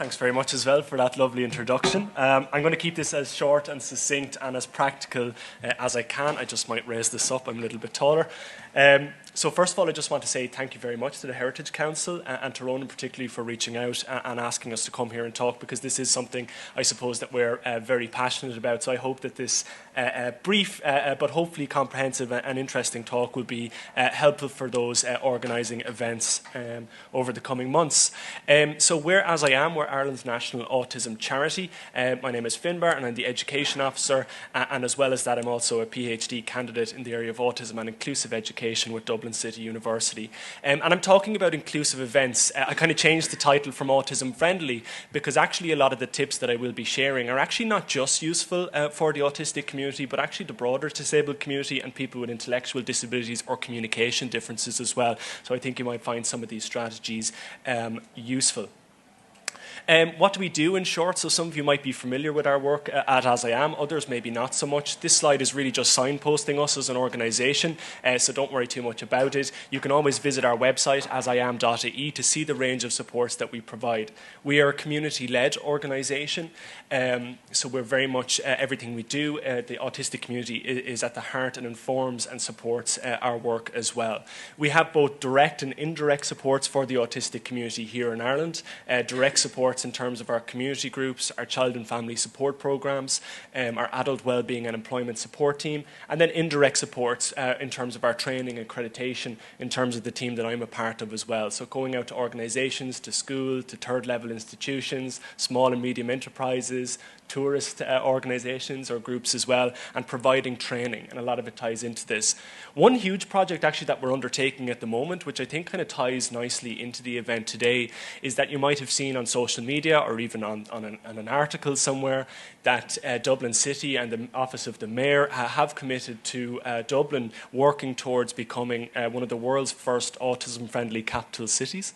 Thanks very much as well for that lovely introduction. I'm going to keep this as short and succinct and as practical as I can. I just might raise this up. I'm a little bit taller. So first of all, I just want to say thank you very much to the Heritage Council and to Ronan particularly for reaching out and asking us to come here and talk, because this is something I suppose that we're very passionate about. So I hope that this brief but hopefully comprehensive and interesting talk will be helpful for those organising events over the coming months. So we're As I Am, we're Ireland's national autism charity. My name is Finbar and I'm the Education Officer, and as well as that I'm also a PhD candidate in the area of autism and inclusive education with Dublin City University. And I'm talking about inclusive events. I kind of changed the title from autism friendly because actually a lot of the tips that I will be sharing are actually not just useful for the autistic community, but actually the broader disabled community and people with intellectual disabilities or communication differences as well. So I think you might find some of these strategies useful. What do we do in short? So some of you might be familiar with our work at As I Am, others maybe not so much. This slide is really just signposting us as an organisation, so don't worry too much about it. You can always visit our website, asiam.ie, to see the range of supports that we provide. We are a community-led organisation, so we're very much, everything we do, the autistic community is at the heart and informs and supports our work as well. We have both direct and indirect supports for the autistic community here in Ireland. Direct supports in terms of our community groups, our child and family support programs, our adult wellbeing and employment support team, and then indirect supports in terms of our training and accreditation in terms of the team that I'm a part of as well. So going out to organisations, to school, to third level institutions, small and medium enterprises, tourist organisations or groups as well, and providing training, and a lot of it ties into this. One huge project actually that we're undertaking at the moment, which I think kind of ties nicely into the event today, is that you might have seen on social media or even on an article somewhere that Dublin City and the Office of the Mayor have committed to Dublin working towards becoming one of the world's first autism-friendly capital cities.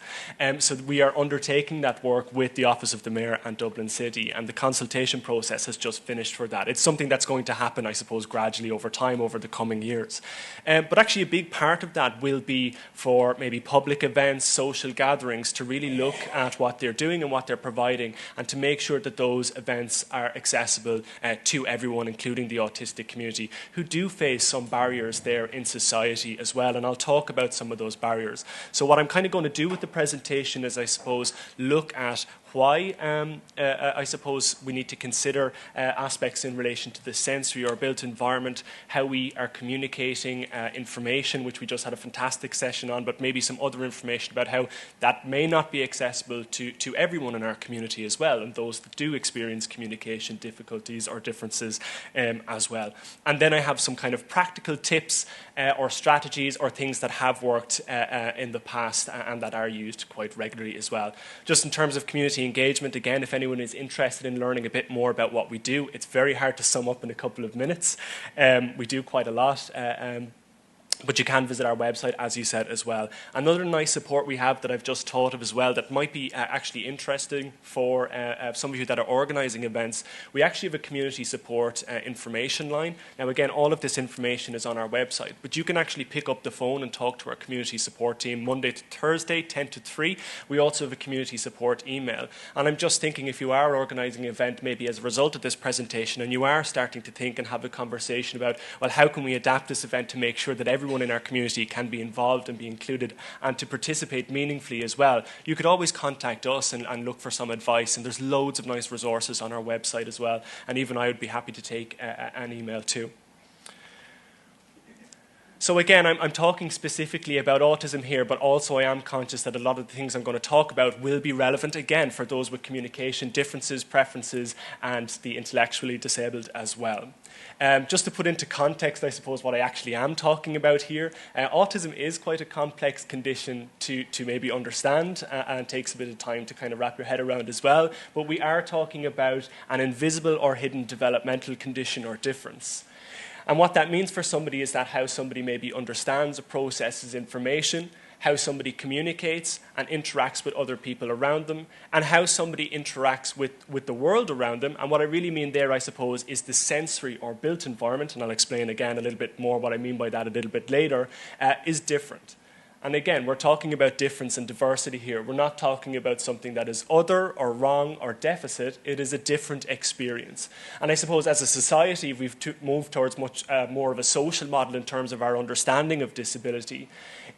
So we are undertaking that work with the Office of the Mayor and Dublin City, and the consultation process has just finished for that. It's something that's going to happen, I suppose, gradually over time, over the coming years. But actually a big part of that will be for maybe public events, social gatherings, to really look at what they're doing and what they're providing, and to make sure that those events are accessible to everyone, including the autistic community, who do face some barriers there in society as well. And I'll talk about some of those barriers. So what I'm kind of going to do with the presentation is, I suppose, look at why I suppose we need to consider aspects in relation to the sensory or built environment, how we are communicating information, which we just had a fantastic session on, but maybe some other information about how that may not be accessible to everyone in our community as well, and those that do experience communication difficulties or differences as well. And then I have some kind of practical tips or strategies or things that have worked in the past and that are used quite regularly as well. Just in terms of community engagement, again, if anyone is interested in learning a bit more about what we do, it's very hard to sum up in a couple of minutes. We do quite a lot. But you can visit our website, as you said, as well. Another nice support we have that I've just thought of as well that might be actually interesting for some of you that are organising events. We actually have a community support information line. Now, again, all of this information is on our website, but you can actually pick up the phone and talk to our community support team Monday to Thursday, 10 to 3. We also have a community support email. And I'm just thinking, if you are organising an event, maybe as a result of this presentation, and you are starting to think and have a conversation about, well, how can we adapt this event to make sure that everyone in our community can be involved and be included and to participate meaningfully as well, you could always contact us and look for some advice, and there's loads of nice resources on our website as well, and even I would be happy to take an email too. So again, I'm talking specifically about autism here, but also I am conscious that a lot of the things I'm going to talk about will be relevant, again, for those with communication differences, preferences, and the intellectually disabled as well. Just to put into context, I suppose, what I actually am talking about here, autism is quite a complex condition to maybe understand, and it takes a bit of time to kind of wrap your head around as well, but we are talking about an invisible or hidden developmental condition or difference. And what that means for somebody is that how somebody maybe understands or processes information, how somebody communicates and interacts with other people around them, and how somebody interacts with the world around them. And what I really mean there, I suppose, is the sensory or built environment, and I'll explain again a little bit more what I mean by that a little bit later, is different. And again, we're talking about difference and diversity here. We're not talking about something that is other or wrong or deficit. It is a different experience. And I suppose as a society, we've moved towards much more of a social model in terms of our understanding of disability,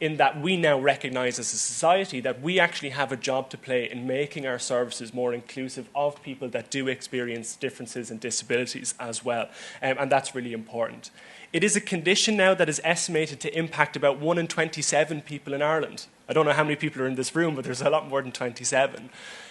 in that we now recognise as a society that we actually have a job to play in making our services more inclusive of people that do experience differences and disabilities as well. And that's really important. It is a condition now that is estimated to impact about 1 in 27 people in Ireland. I don't know how many people are in this room, but there's a lot more than 27.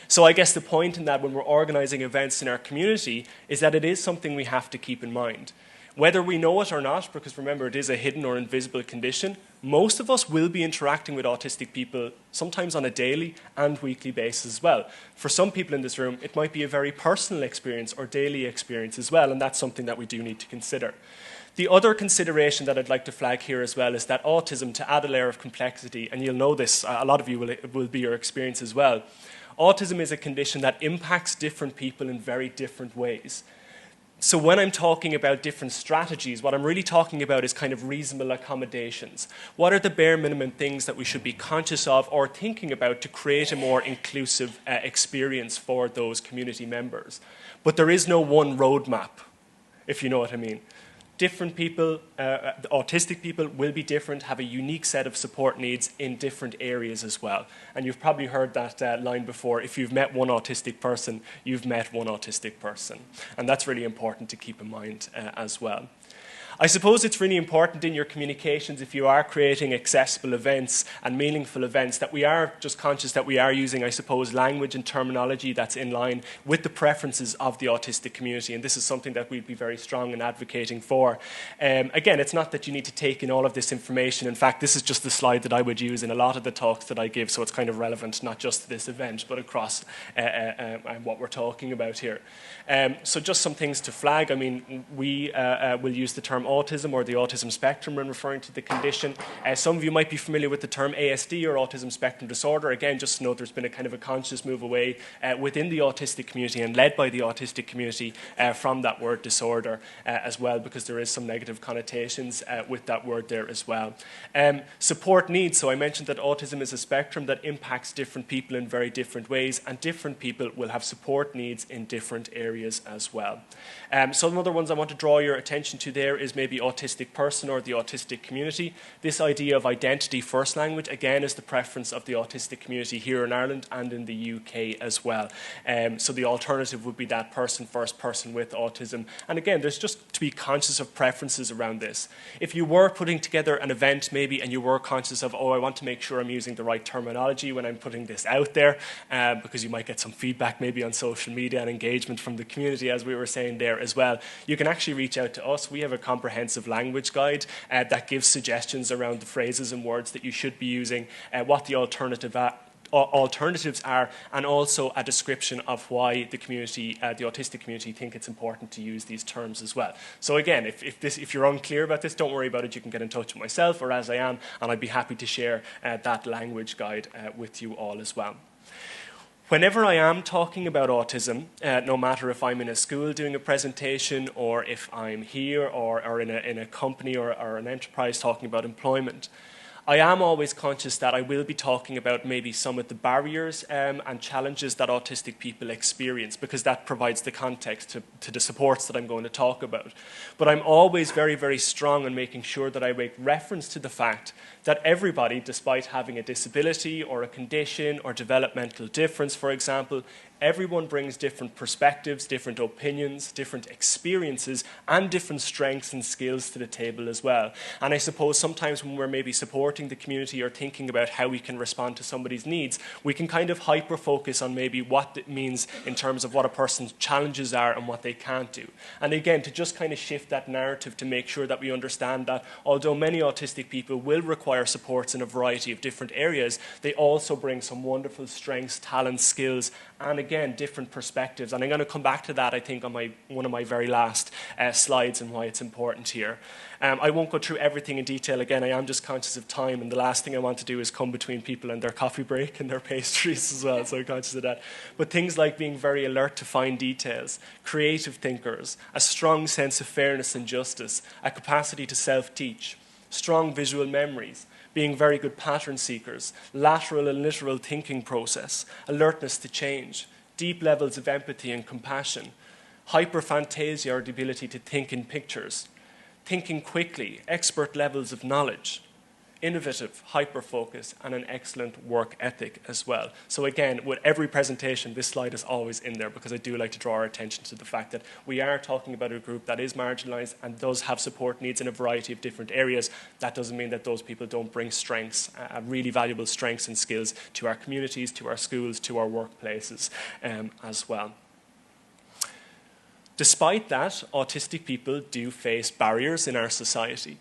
So I guess the point in that when we're organising events in our community is that it is something we have to keep in mind. Whether we know it or not, because remember it is a hidden or invisible condition, most of us will be interacting with autistic people sometimes on a daily and weekly basis as well. For some people in this room, it might be a very personal experience or daily experience as well, and that's something that we do need to consider. The other consideration that I'd like to flag here as well is that autism, to add a layer of complexity, and you'll know this, a lot of you will be your experience as well, autism is a condition that impacts different people in very different ways. So when I'm talking about different strategies, what I'm really talking about is kind of reasonable accommodations. What are the bare minimum things that we should be conscious of or thinking about to create a more inclusive experience for those community members? But there is no one roadmap, if you know what I mean. Different people, autistic people will be different, have a unique set of support needs in different areas as well. And you've probably heard that line before, if you've met one autistic person, you've met one autistic person. And that's really important to keep in mind as well. I suppose it's really important in your communications, if you are creating accessible events and meaningful events, that we are just conscious that we are using, I suppose, language and terminology that's in line with the preferences of the autistic community. And this is something that we'd be very strong in advocating for. Again, it's not that you need to take in all of this information. In fact, this is just the slide that I would use in a lot of the talks that I give, so it's kind of relevant not just to this event, but across what we're talking about here. So just some things to flag. I mean, we will use the term autism or the autism spectrum when referring to the condition. Some of you might be familiar with the term ASD or autism spectrum disorder. Again, just to note there's been a kind of a conscious move away within the autistic community and led by the autistic community from that word disorder as well, because there is some negative connotations with that word there as well. Support needs. So I mentioned that autism is a spectrum that impacts different people in very different ways, and different people will have support needs in different areas as well. Some other ones I want to draw your attention to there is maybe autistic person or the autistic community. This idea of identity first language, again, is the preference of the autistic community here in Ireland and in the UK as well. So the alternative would be that person first, person with autism. And again, there's just to be conscious of preferences around this. If you were putting together an event maybe and you were conscious of, oh, I want to make sure I'm using the right terminology when I'm putting this out there, because you might get some feedback maybe on social media and engagement from the community, as we were saying there as well, you can actually reach out to us. We have a comprehensive language guide that gives suggestions around the phrases and words that you should be using, what the alternatives are, and also a description of why the community, the autistic community, think it's important to use these terms as well. So again, if you're unclear about this, don't worry about it. You can get in touch with myself or As I Am, and I'd be happy to share that language guide with you all as well. Whenever I am talking about autism, no matter if I'm in a school doing a presentation or if I'm here or in a company or an enterprise talking about employment, I am always conscious that I will be talking about maybe some of the barriers and challenges that autistic people experience, because that provides the context to the supports that I'm going to talk about. But I'm always very, very strong on making sure that I make reference to the fact that everybody, despite having a disability or a condition or developmental difference, for example, everyone brings different perspectives, different opinions, different experiences, and different strengths and skills to the table as well. And I suppose sometimes when we're maybe supporting the community or thinking about how we can respond to somebody's needs, we can kind of hyper-focus on maybe what it means in terms of what a person's challenges are and what they can't do. And again, to just kind of shift that narrative to make sure that we understand that although many autistic people will require supports in a variety of different areas, they also bring some wonderful strengths, talents, skills, and again, different perspectives. And I'm going to come back to that, I think, on one of my very last slides and why it's important here. I won't go through everything in detail. Again, I am just conscious of time, and the last thing I want to do is come between people and their coffee break and their pastries as well, so I'm conscious of that. But things like being very alert to fine details, creative thinkers, a strong sense of fairness and justice, a capacity to self-teach, strong visual memories, being very good pattern seekers, lateral and literal thinking process, alertness to change, deep levels of empathy and compassion, hyperphantasia or the ability to think in pictures, thinking quickly, expert levels of knowledge, innovative, hyper-focus, and an excellent work ethic as well. So again, with every presentation, this slide is always in there because I do like to draw our attention to the fact that we are talking about a group that is marginalised and does have support needs in a variety of different areas. That doesn't mean that those people don't bring strengths, really valuable strengths and skills to our communities, to our schools, to our workplaces as well. Despite that, autistic people do face barriers in our society.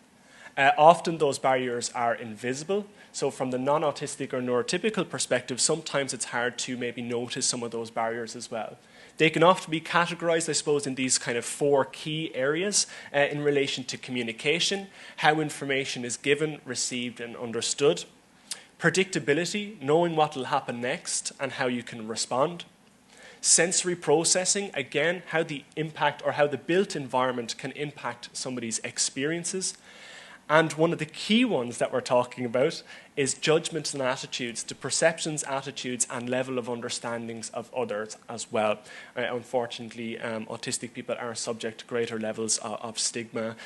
Often those barriers are invisible, so from the non-autistic or neurotypical perspective, sometimes it's hard to maybe notice some of those barriers as well. They can often be categorized, I suppose, in these kind of 4 key areas in relation to communication, how information is given, received, and understood, predictability, knowing what will happen next and how you can respond, sensory processing, again, how the impact or how the built environment can impact somebody's experiences. And one of the key ones that we're talking about is judgments and attitudes, the perceptions, attitudes, and level of understandings of others as well. Unfortunately, autistic people are subject to greater levels of stigma,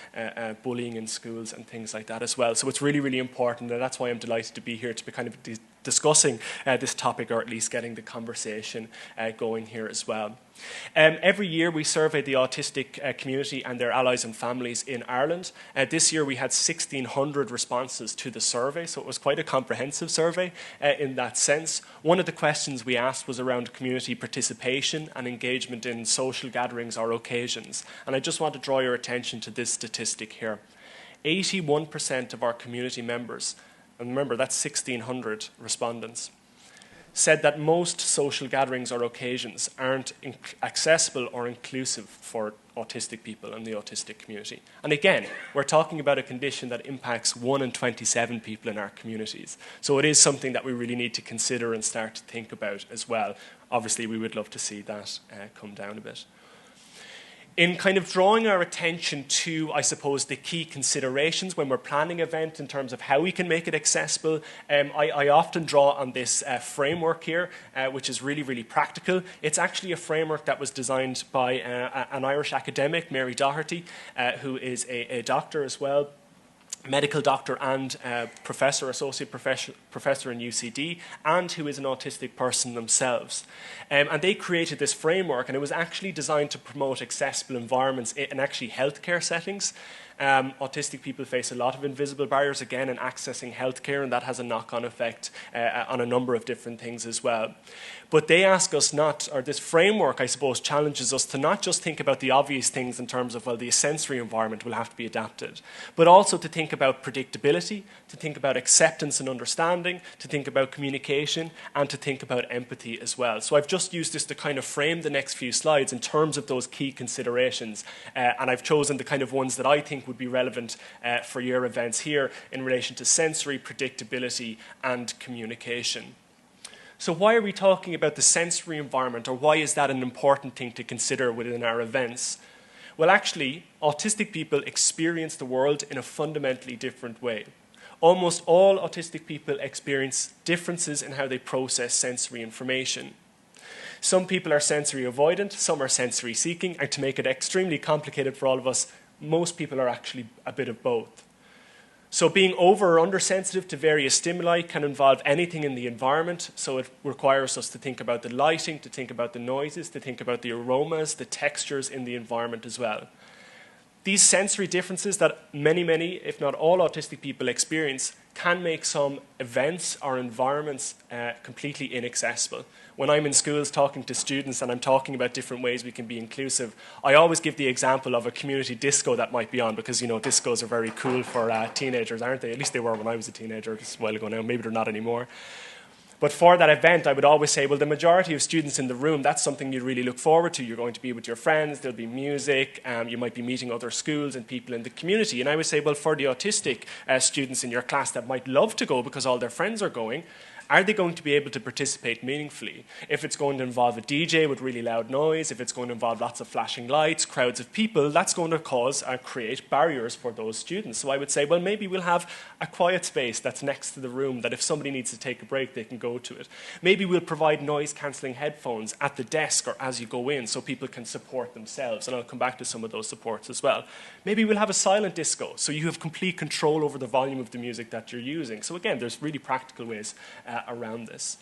bullying in schools, and things like that as well. So it's really, really important, and that's why I'm delighted to be here to be kind of discussing this topic, or at least getting the conversation going here as well. Every year we survey the autistic community and their allies and families in Ireland. This year we had 1,600 responses to the survey, so it was quite a comprehensive survey in that sense. One of the questions we asked was around community participation and engagement in social gatherings or occasions. And I just want to draw your attention to this statistic here. 81% of our community members, and remember that's 1,600 respondents, said that most social gatherings or occasions aren't accessible or inclusive for autistic people and the autistic community. And again, we're talking about a condition that impacts 1 in 27 people in our communities. So it is something that we really need to consider and start to think about as well. Obviously, we would love to see that come down a bit. In kind of drawing our attention to, I suppose, the key considerations when we're planning an event in terms of how we can make it accessible, I often draw on this framework here, which is really, really practical. It's actually a framework that was designed by an Irish academic, Mary Doherty, who is a doctor as well, medical doctor and associate professor in UCD, and who is an autistic person themselves. And they created this framework, and it was actually designed to promote accessible environments in actually healthcare settings. Autistic people face a lot of invisible barriers, again, in accessing healthcare, and that has a knock-on effect on a number of different things as well. But they ask us not, or this framework, I suppose, challenges us to not just think about the obvious things in terms of, well, the sensory environment will have to be adapted, but also to think about predictability, to think about acceptance and understanding, to think about communication, and to think about empathy as well. So I've just used this to kind of frame the next few slides in terms of those key considerations, and I've chosen the kind of ones that I think would be relevant for your events here in relation to sensory, predictability, and communication. So why are we talking about the sensory environment, or why is that an important thing to consider within our events? Well, actually, autistic people experience the world in a fundamentally different way. Almost all autistic people experience differences in how they process sensory information. Some people are sensory avoidant, some are sensory seeking, and to make it extremely complicated for all of us, most people are actually a bit of both. So being over or undersensitive to various stimuli can involve anything in the environment, so it requires us to think about the lighting, to think about the noises, to think about the aromas, the textures in the environment as well. These sensory differences that many, if not all autistic people experience can make some events or environments completely inaccessible. When I'm in schools talking to students and I'm talking about different ways we can be inclusive, I always give the example of a community disco that might be on, because, you know, discos are very cool for teenagers, aren't they? At least they were when I was a teenager. It's a while ago now. Maybe they're not anymore. But for that event, I would always say, well, the majority of students in the room, that's something you really look forward to. You're going to be with your friends, there'll be music, you might be meeting other schools and people in the community. And I would say, well, for the autistic students in your class that might love to go because all their friends are going, Are they going to be able to participate meaningfully? If it's going to involve a DJ with really loud noise, if it's going to involve lots of flashing lights, crowds of people, that's going to create barriers for those students. So I would say, well, maybe we'll have a quiet space that's next to the room that if somebody needs to take a break, they can go to it. Maybe we'll provide noise-cancelling headphones at the desk or as you go in so people can support themselves, and I'll come back to some of those supports as well. Maybe we'll have a silent disco, so you have complete control over the volume of the music that you're using. So again, there's really practical ways around this.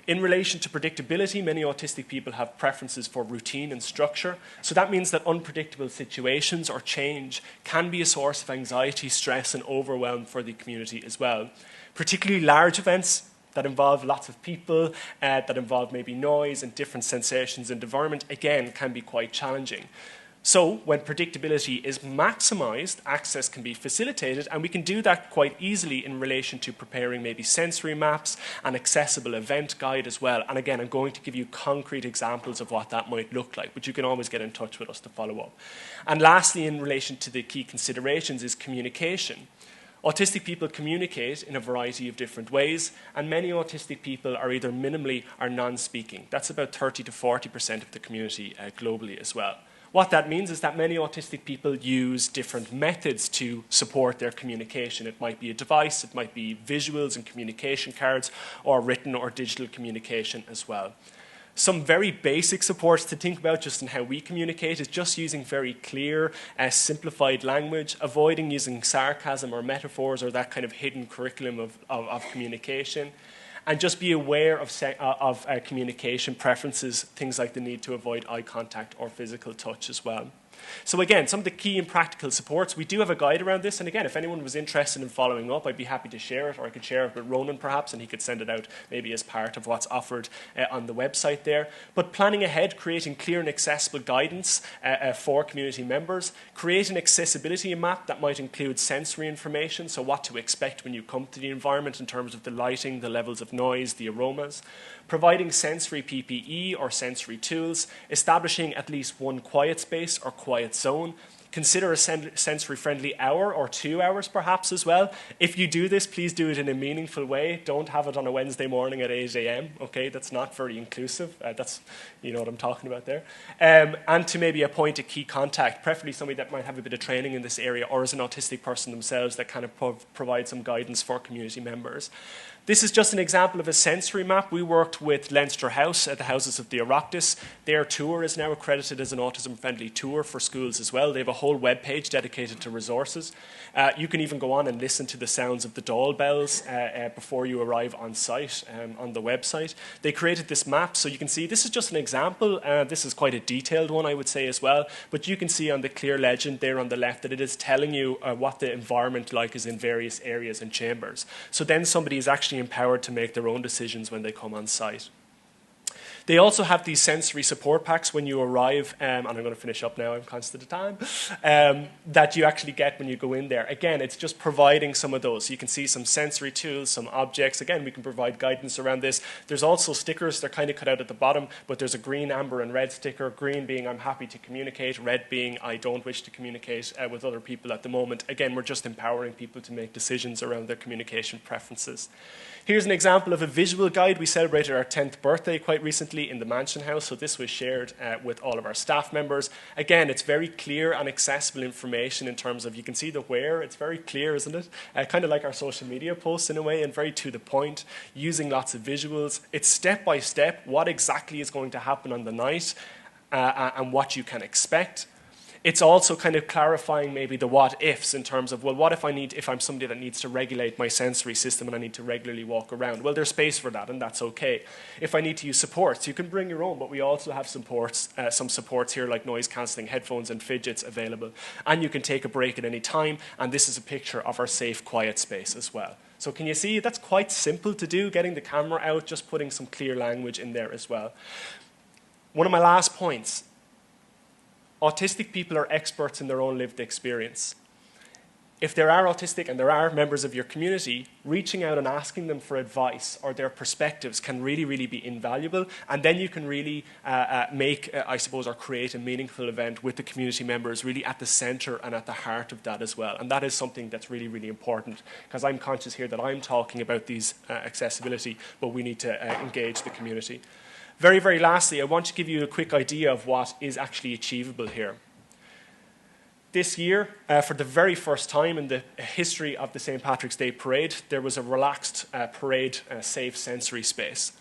In relation to predictability, many autistic people have preferences for routine and structure. So that means that unpredictable situations or change can be a source of anxiety, stress, and overwhelm for the community as well. Particularly large events that involve lots of people, that involve maybe noise and different sensations and environment, again, can be quite challenging. So when predictability is maximized, access can be facilitated, and we can do that quite easily in relation to preparing maybe sensory maps, an accessible event guide as well. And again, I'm going to give you concrete examples of what that might look like, but you can always get in touch with us to follow up. And lastly, in relation to the key considerations is communication. Autistic people communicate in a variety of different ways, and many autistic people are either minimally or non-speaking. That's about 30 to 40% of the community globally as well. What that means is that many autistic people use different methods to support their communication. It might be a device, it might be visuals and communication cards, or written or digital communication as well. Some very basic supports to think about just in how we communicate is just using very clear, simplified language, avoiding using sarcasm or metaphors or that kind of hidden curriculum of communication. And just be aware of communication preferences, things like the need to avoid eye contact or physical touch as well. So again, some of the key and practical supports, we do have a guide around this, and again, if anyone was interested in following up, I'd be happy to share it, or I could share it with Ronan perhaps, and he could send it out maybe as part of what's offered on the website there. But planning ahead, creating clear and accessible guidance for community members, create an accessibility map that might include sensory information, so what to expect when you come to the environment in terms of the lighting, the levels of noise, the aromas, providing sensory PPE or sensory tools, establishing at least one quiet space or quiet zone. Consider a sensory-friendly hour or 2 hours perhaps as well. If you do this, please do it in a meaningful way. Don't have it on a Wednesday morning at 8 a.m. Okay, that's not very inclusive. That's, you know what I'm talking about there. And to maybe appoint a key contact, preferably somebody that might have a bit of training in this area or is an autistic person themselves that kind of provide some guidance for community members. This is just an example of a sensory map. We worked with Leinster House at the Houses of the Oireachtas. Their tour is now accredited as an autism-friendly tour for schools as well. They have a whole web page dedicated to resources. You can even go on and listen to the sounds of the doorbells bells before you arrive on site on the website. They created this map, so you can see this is just an example. This is quite a detailed one, I would say, as well. But you can see on the clear legend there on the left that it is telling you what the environment like is in various areas and chambers. So then somebody is actually empowered to make their own decisions when they come on site. They also have these sensory support packs when you arrive, and I'm going to finish up now, I'm conscious of the time, that you actually get when you go in there. Again, it's just providing some of those. So you can see some sensory tools, some objects. Again, we can provide guidance around this. There's also stickers. They're kind of cut out at the bottom, but there's a green, amber, and red sticker. Green being I'm happy to communicate, red being I don't wish to communicate with other people at the moment. Again, we're just empowering people to make decisions around their communication preferences. Here's an example of a visual guide. We celebrated our 10th birthday quite recently in the Mansion House, so this was shared with all of our staff members. Again, it's very clear and accessible information in terms of, you can see the where, it's very clear, isn't it? Kind of like our social media posts in a way, and very to the point, using lots of visuals. It's step by step what exactly is going to happen on the night and what you can expect. It's also kind of clarifying maybe the what-ifs in terms of, well, what if I'm somebody that needs to regulate my sensory system and I need to regularly walk around? Well, there's space for that, and that's okay. If I need to use supports, you can bring your own, but we also have some supports here like noise-cancelling headphones and fidgets available. And you can take a break at any time, and this is a picture of our safe, quiet space as well. So can you see, that's quite simple to do, getting the camera out, just putting some clear language in there as well. One of my last points. Autistic people are experts in their own lived experience. if there are autistic and there are members of your community, reaching out and asking them for advice or their perspectives can really, really be invaluable. And then you can really make, I suppose, or create a meaningful event with the community members really at the centre and at the heart of that as well. And that is something that's really, really important, because I'm conscious here that I'm talking about these accessibility, but we need to engage the community. Very, very lastly, I want to give you a quick idea of what is actually achievable here. This year, for the very first time in the history of the St. Patrick's Day Parade, there was a relaxed parade safe sensory space.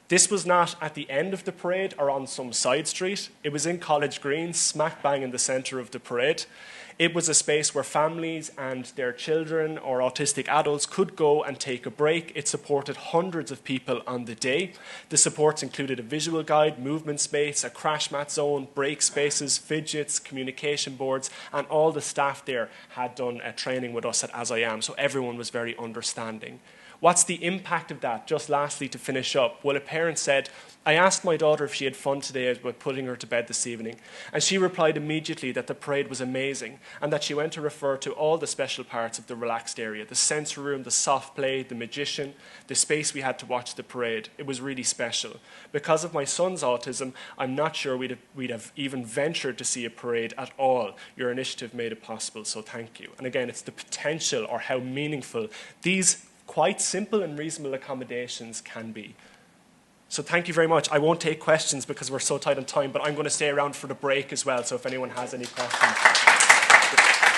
This was not at the end of the parade or on some side street. It was in College Green, smack bang in the centre of the parade. It was a space where families and their children or autistic adults could go and take a break. It supported hundreds of people on the day. The supports included a visual guide, movement space, a crash mat zone, break spaces, fidgets, communication boards, and all the staff there had done training with us at As I Am, so everyone was very understanding. What's the impact of that? Just lastly, to finish up, well, a parent said, I asked my daughter if she had fun today about putting her to bed this evening, and she replied immediately that the parade was amazing and that she went to refer to all the special parts of the relaxed area, the sensory room, the soft play, the magician, the space we had to watch the parade. It was really special. Because of my son's autism, I'm not sure we'd have even ventured to see a parade at all. Your initiative made it possible, so thank you. And again, it's the potential or how meaningful these quite simple and reasonable accommodations can be. So thank you very much. I won't take questions because we're so tight on time, but I'm going to stay around for the break as well, so if anyone has any questions.